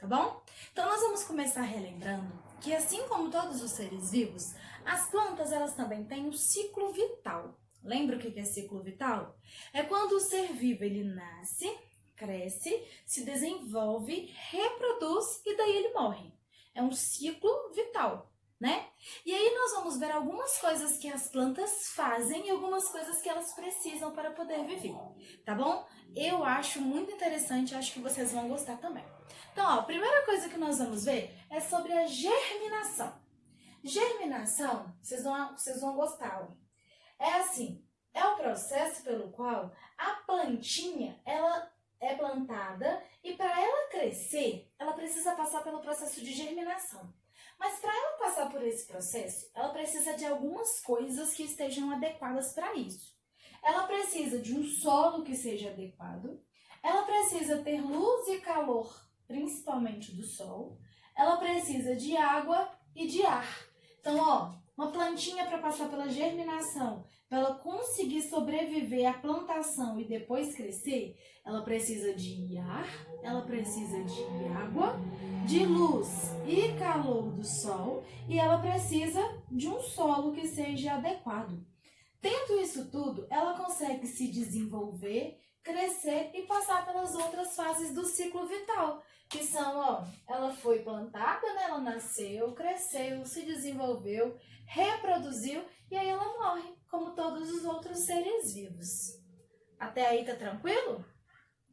tá bom? Então nós vamos começar relembrando que assim como todos os seres vivos, as plantas elas também têm um ciclo vital. Lembra o que é ciclo vital? É quando o ser vivo ele nasce, cresce, se desenvolve, reproduz e daí ele morre. É um ciclo vital, né? E aí nós vamos ver algumas coisas que as plantas fazem e algumas coisas que elas precisam para poder viver, tá bom? Eu acho muito interessante, acho que vocês vão gostar também. Então, ó, a primeira coisa que nós vamos ver é sobre a germinação. Germinação, vocês vão gostar, ó. É assim, é o processo pelo qual a plantinha, ela é plantada e para ela crescer, ela precisa passar pelo processo de germinação. Mas para ela passar por esse processo, ela precisa de algumas coisas que estejam adequadas para isso. Ela precisa de um solo que seja adequado, ela precisa ter luz e calor, principalmente do sol, ela precisa de água e de ar. Então, ó, uma plantinha para passar pela germinação, para ela conseguir sobreviver à plantação e depois crescer, ela precisa de ar, ela precisa de água, de luz e calor do sol e ela precisa de um solo que seja adequado. Tendo isso tudo, ela consegue se desenvolver, crescer e passar pelas outras fases do ciclo vital, que são, ó, ela foi plantada, né? Ela nasceu, cresceu, se desenvolveu, reproduziu e aí ela morre, como todos os outros seres vivos. Até aí tá tranquilo?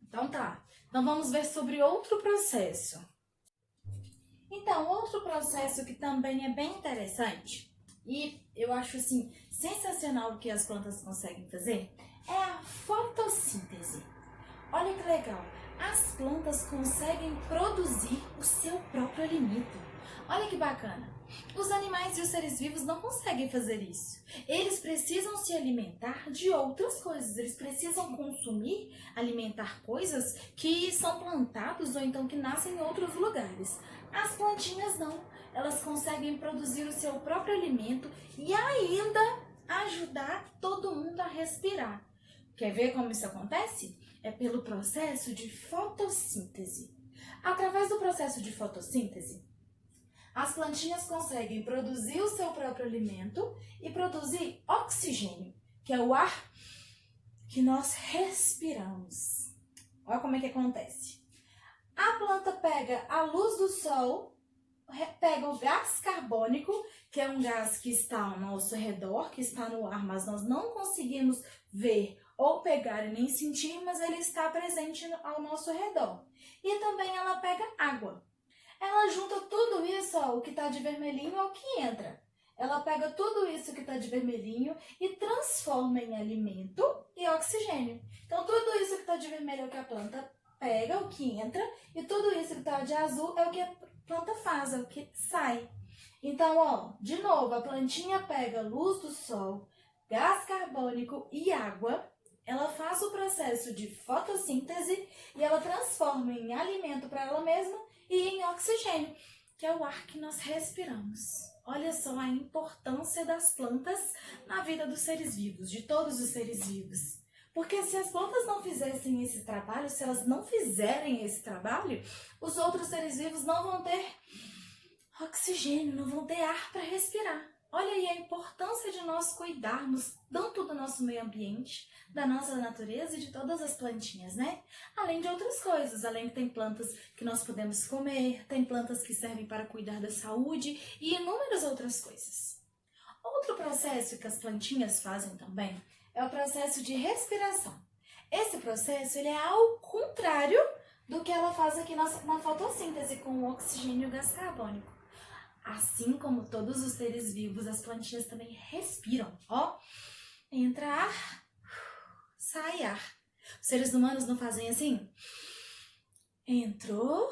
Então tá. Então vamos ver sobre outro processo. Então, outro processo que também é bem interessante e eu acho assim sensacional o que as plantas conseguem fazer é a fotossíntese. Olha que legal, as plantas conseguem produzir o seu próprio alimento. Olha que bacana. Os animais e os seres vivos não conseguem fazer isso. Eles precisam se alimentar de outras coisas. Eles precisam consumir, alimentar coisas que são plantadas ou então que nascem em outros lugares. As plantinhas não. Elas conseguem produzir o seu próprio alimento e ainda ajudar todo mundo a respirar. Quer ver como isso acontece? É pelo processo de fotossíntese. Através do processo de fotossíntese, as plantinhas conseguem produzir o seu próprio alimento e produzir oxigênio, que é o ar que nós respiramos. Olha como é que acontece. A planta pega a luz do sol, pega o gás carbônico, que é um gás que está ao nosso redor, que está no ar, mas nós não conseguimos ver ou pegar e nem sentir, mas ele está presente ao nosso redor. E também ela pega água. Ela junta tudo isso, ó, o que está de vermelhinho é o que entra. Ela pega tudo isso que está de vermelhinho e transforma em alimento e oxigênio. Então, tudo isso que está de vermelho é o que a planta pega, o que entra, e tudo isso que está de azul é o que a planta faz, é o que sai. Então, ó, de novo, a plantinha pega luz do sol, gás carbônico e água, ela faz o processo de fotossíntese e ela transforma em alimento para ela mesma e em oxigênio, que é o ar que nós respiramos. Olha só a importância das plantas na vida dos seres vivos, de todos os seres vivos. Porque se as plantas não fizessem esse trabalho, se elas não fizerem esse trabalho, os outros seres vivos não vão ter oxigênio, não vão ter ar para respirar. Olha aí a importância de nós cuidarmos tanto do nosso meio ambiente, da nossa natureza e de todas as plantinhas, né? Além de outras coisas, além que tem plantas que nós podemos comer, tem plantas que servem para cuidar da saúde e inúmeras outras coisas. Outro processo que as plantinhas fazem também é o processo de respiração. Esse processo ele é ao contrário do que ela faz aqui na fotossíntese com o oxigênio e o gás carbônico. Assim como todos os seres vivos, as plantinhas também respiram, ó. Entra ar, sai ar. Os seres humanos não fazem assim? Entrou,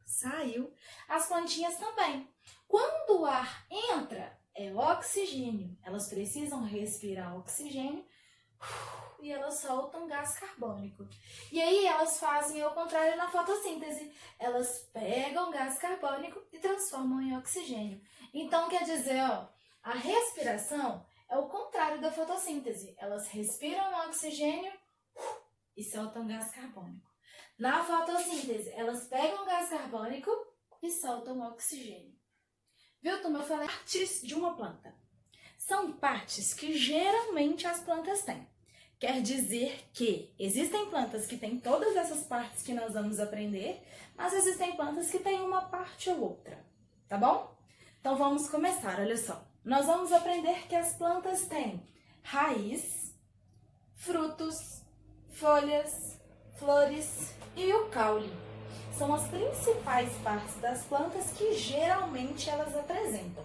saiu. As plantinhas também. Quando o ar entra, é oxigênio. Elas precisam respirar oxigênio e elas soltam gás carbônico. E aí elas fazem ao contrário na fotossíntese. Elas pegam gás carbônico e transformam em oxigênio. Então quer dizer, ó, a respiração é o contrário da fotossíntese. Elas respiram oxigênio e soltam gás carbônico. Na fotossíntese, elas pegam gás carbônico e soltam oxigênio. Viu, turma? Eu falei partes de uma planta. São partes que geralmente as plantas têm. Quer dizer que existem plantas que têm todas essas partes que nós vamos aprender, mas existem plantas que têm uma parte ou outra, tá bom? Então vamos começar, olha só. Nós vamos aprender que as plantas têm raiz, frutos, folhas, flores e o caule. São as principais partes das plantas que geralmente elas apresentam.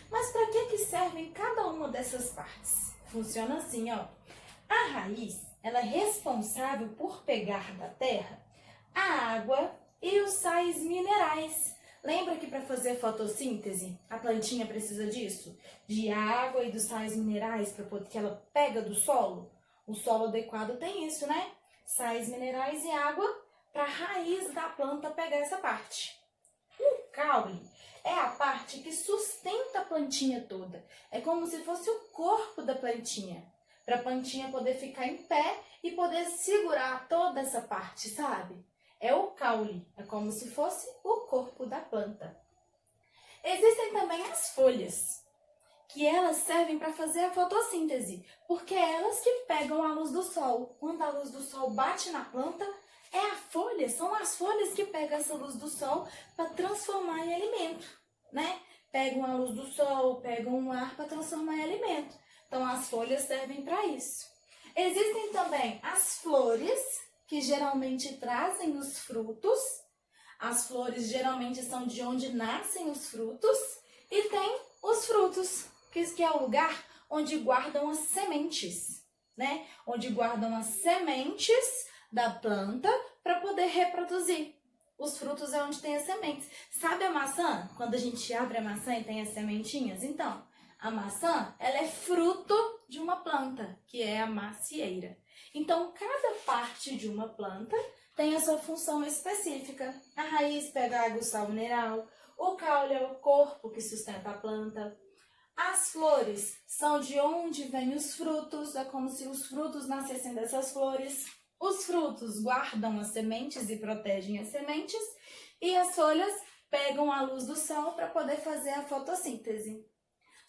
Mas para que servem cada uma dessas partes? Funciona assim, ó. A raiz, ela é responsável por pegar da terra a água e os sais minerais. Lembra que para fazer fotossíntese, a plantinha precisa disso? De água e dos sais minerais para poder que ela pega do solo? O solo adequado tem isso, né? Sais minerais e água para a raiz da planta pegar essa parte. O caule é a parte que sustenta a plantinha toda. É como se fosse o corpo da plantinha. Para a plantinha poder ficar em pé e poder segurar toda essa parte, sabe? É o caule, é como se fosse o corpo da planta. Existem também as folhas, que elas servem para fazer a fotossíntese, porque é elas que pegam a luz do sol. Quando a luz do sol bate na planta, é a folha, são as folhas que pegam essa luz do sol para transformar em alimento, né? Pegam a luz do sol, pegam o ar para transformar em alimento. Então, as folhas servem para isso. Existem também as flores, que geralmente trazem os frutos. As flores geralmente são de onde nascem os frutos. E tem os frutos, que é o lugar onde guardam as sementes, né? Onde guardam as sementes da planta para poder reproduzir. Os frutos é onde tem as sementes. Sabe a maçã? Quando a gente abre a maçã e tem as sementinhas? Então, a maçã, ela é fruto de uma planta, que é a macieira. Então, cada parte de uma planta tem a sua função específica. A raiz pega a água e o sal mineral, o caule é o corpo que sustenta a planta. As flores são de onde vêm os frutos, é como se os frutos nascessem dessas flores. Os frutos guardam as sementes e protegem as sementes, e as folhas pegam a luz do sol para poder fazer a fotossíntese.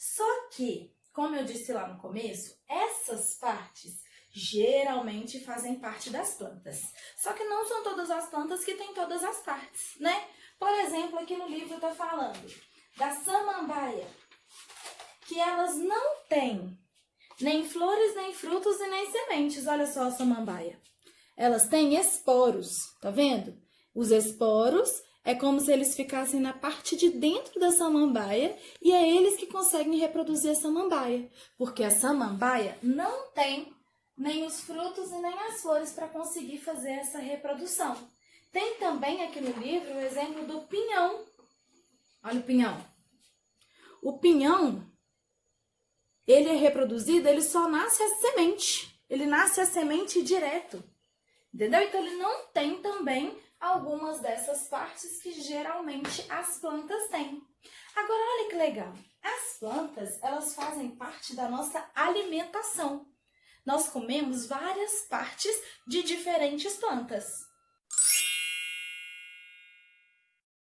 Só que, como eu disse lá no começo, essas partes geralmente fazem parte das plantas. Só que não são todas as plantas que têm todas as partes, né? Por exemplo, aqui no livro está falando da samambaia, que elas não têm nem flores, nem frutos e nem sementes. Olha só a samambaia. Elas têm esporos, tá vendo? Os esporos é como se eles ficassem na parte de dentro da samambaia e é eles que conseguem reproduzir a samambaia, porque a samambaia não tem nem os frutos e nem as flores para conseguir fazer essa reprodução. Tem também aqui no livro o exemplo do pinhão. Olha o pinhão. O pinhão, ele é reproduzido, ele só nasce a semente. Ele nasce a semente direto. Entendeu? Então, ele não tem também algumas dessas partes que geralmente as plantas têm. Agora, olha que legal. As plantas, elas fazem parte da nossa alimentação. Nós comemos várias partes de diferentes plantas.